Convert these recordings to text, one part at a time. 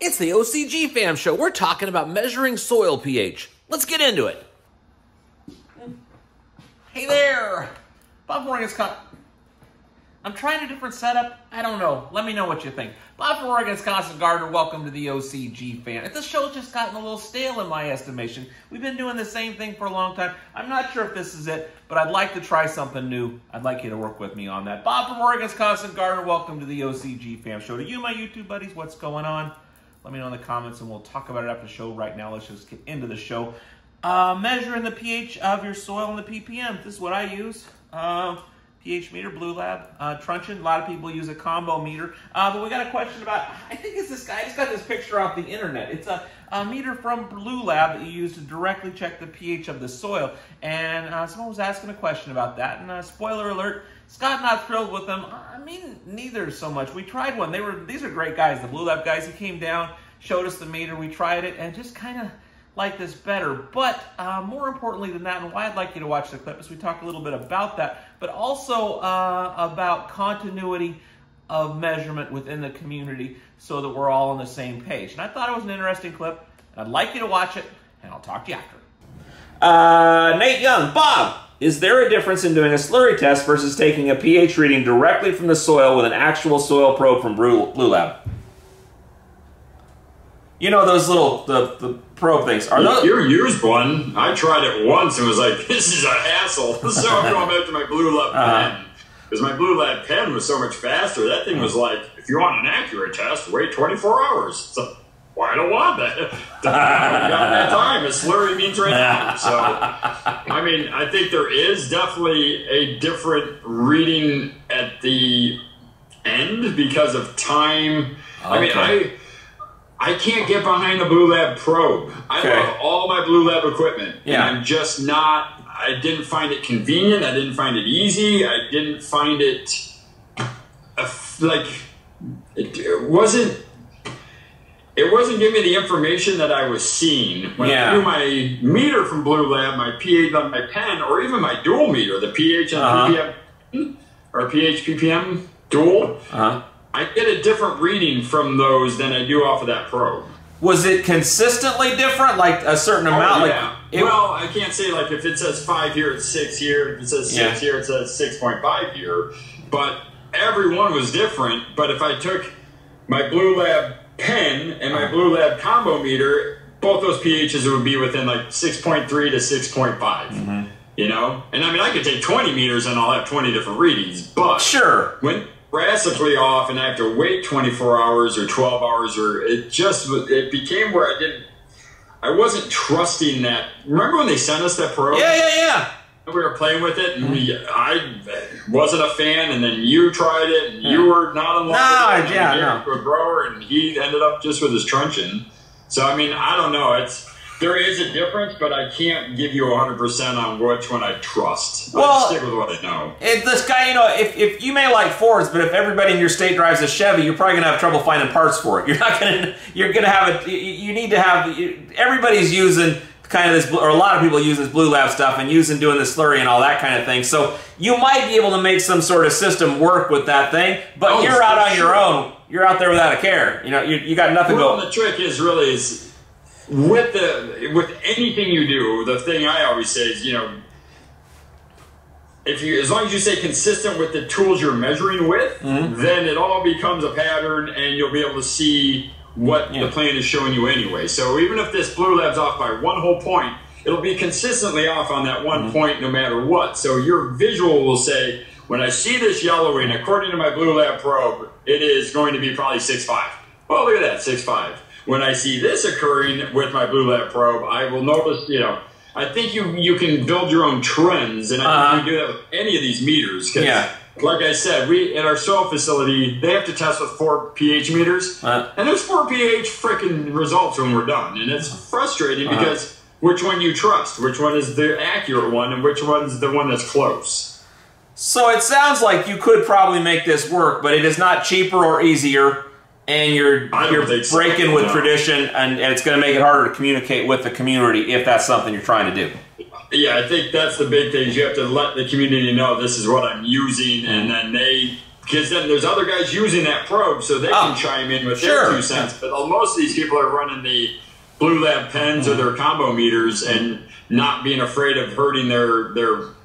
It's the OCGFAM show. We're talking about measuring soil pH. Let's get into it. Hey there. Bob from Oregon's I'm trying a different setup. I don't know. Let me know what you think. Bob from Oregon's Constant Gardener. Welcome to the OCGFAM. This show's just gotten a little stale in my estimation. We've been doing the same thing for a long time. I'm not sure if this is it, but I'd like to try something new. I'd like you to work with me on that. Bob from Oregon's Constant Gardener. Welcome to the OCGFAM show. To you, my YouTube buddies, what's going on? Let me know in the comments, and we'll talk about it after the show. Right now, let's just get into the show. Measuring the pH of your soil and the PPM. This is what I use. pH meter, Blue Lab, truncheon. A lot of people use a combo meter. But we got a question about, I think it's this guy. I just got this picture off the internet. It's a meter from Blue Lab that you use to directly check the pH of the soil. And someone was asking a question about that. And spoiler alert, Scott not thrilled with them. I mean, neither so much. We tried one. These are great guys, the Blue Lab guys. He came down, showed us the meter. We tried it and just kind of like this better. But more importantly than that, and why I'd like you to watch the clip is we talk a little bit about that, but also about continuity of measurement within the community so that we're all on the same page. And I thought it was an interesting clip, and I'd like you to watch it, and I'll talk to you after. Nate Young, Bob, is there a difference in doing a slurry test versus taking a pH reading directly from the soil with an actual soil probe from Blue Lab? You know those little, the probe things. Are those? You used one. I tried it once and was like, this is a hassle. So I'm going back to my Blue Lab pen. Because my Blue Lab pen was so much faster. That thing was like, if you want an accurate test, wait 24 hours. So, well, I don't want that. I haven't got that time. A slurry means right now. So, I mean, I think there is definitely a different reading at the end because of time. Okay. I mean, I can't get behind a Blue Lab probe. I love all my Blue Lab equipment. Yeah. And I'm just not, I didn't find it convenient. I didn't find it easy. I didn't find it, it wasn't giving me the information that I was seeing. When I do my meter from Blue Lab, my pH on my pen, or even my dual meter, the pH and PPM, or pH PPM dual, I get a different reading from those than I do off of that probe. Was it consistently different, like a certain amount? Yeah. Well, I can't say like if it says 5 here, it's 6 here. If it says 6 here, it says 6.5 here. But every one was different. But if I took my Blue Lab pen and my Blue Lab combo meter, both those pHs would be within like 6.3 to 6.5. You know? And I mean, I could take 20 meters and I'll have 20 different readings. But when drastically off and I have to wait 24 hours or 12 hours, or it became where I wasn't trusting that. Remember when they sent us that probe? Yeah. We were playing with it, and I wasn't a fan, and then you tried it, and you were not in love with it. To a grower, and he ended up just with his truncheon. So, I mean, I don't know. There is a difference, but I can't give you 100% on which one I trust. Well, I stick with what I know. This guy, you know, if you may like Fords, but if everybody in your state drives a Chevy, you're probably gonna have trouble finding parts for it. You're gonna have it. You need to have. Everybody's using kind of this, or a lot of people use this Blue Lab stuff and doing the slurry and all that kind of thing. So you might be able to make some sort of system work with that thing, but you're out on your own. You're out there without a care. You know, you got nothing going. Well, the trick is really with anything you do, the thing I always say is, you know, as long as you stay consistent with the tools you're measuring with, then it all becomes a pattern, and you'll be able to see what the plan is showing you anyway. So even if this Blue Lab's off by one whole point, it'll be consistently off on that one point no matter what. So your visual will say, when I see this yellowing, according to my Blue Lab probe, it is going to be probably 6.5. Well, look at that, 6.5. When I see this occurring with my Blue Lab probe, I will notice, you know, I think you can build your own trends, and I think you can do that with any of these meters. Like I said, at our soil facility, they have to test with 4 pH meters, and there's 4 pH freaking results when we're done. And it's frustrating because which one you trust, which one is the accurate one, and which one's the one that's close. So it sounds like you could probably make this work, but it is not cheaper or easier. And you're breaking with tradition, and it's going to make it harder to communicate with the community if that's something you're trying to do. Yeah, I think that's the big thing. You have to let the community know this is what I'm using, and then they because then there's other guys using that probe, so they can chime in with their 2 cents. But most of these people are running the Blue Lab pens or their combo meters and not being afraid of hurting their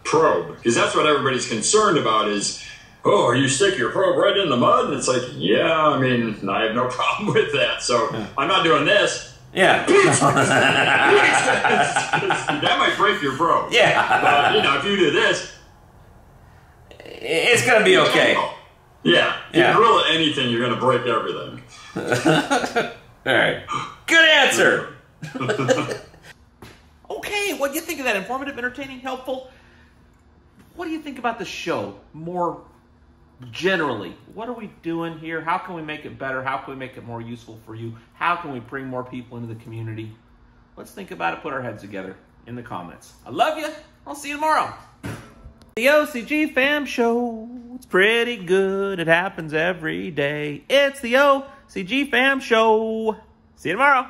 probe, because that's what everybody's concerned about is, oh, you stick your probe right in the mud? And it's like, yeah, I mean, I have no problem with that. So I'm not doing this. Yeah. That might break your probe. Yeah. But, you know, if you do this, it's going to be okay. Yeah. If you drill anything, you're going to break everything. All right. Good answer. Okay, what do you think of that? Informative, entertaining, helpful? What do you think about the show more generally? What are we doing here? How can we make it better? How can we make it more useful for you? How can we bring more people into the community? Let's think about it, put our heads together in the comments. I love you. I'll see you tomorrow. The OCG Fam Show. It's pretty good. It happens every day. It's the OCG Fam Show. See you tomorrow.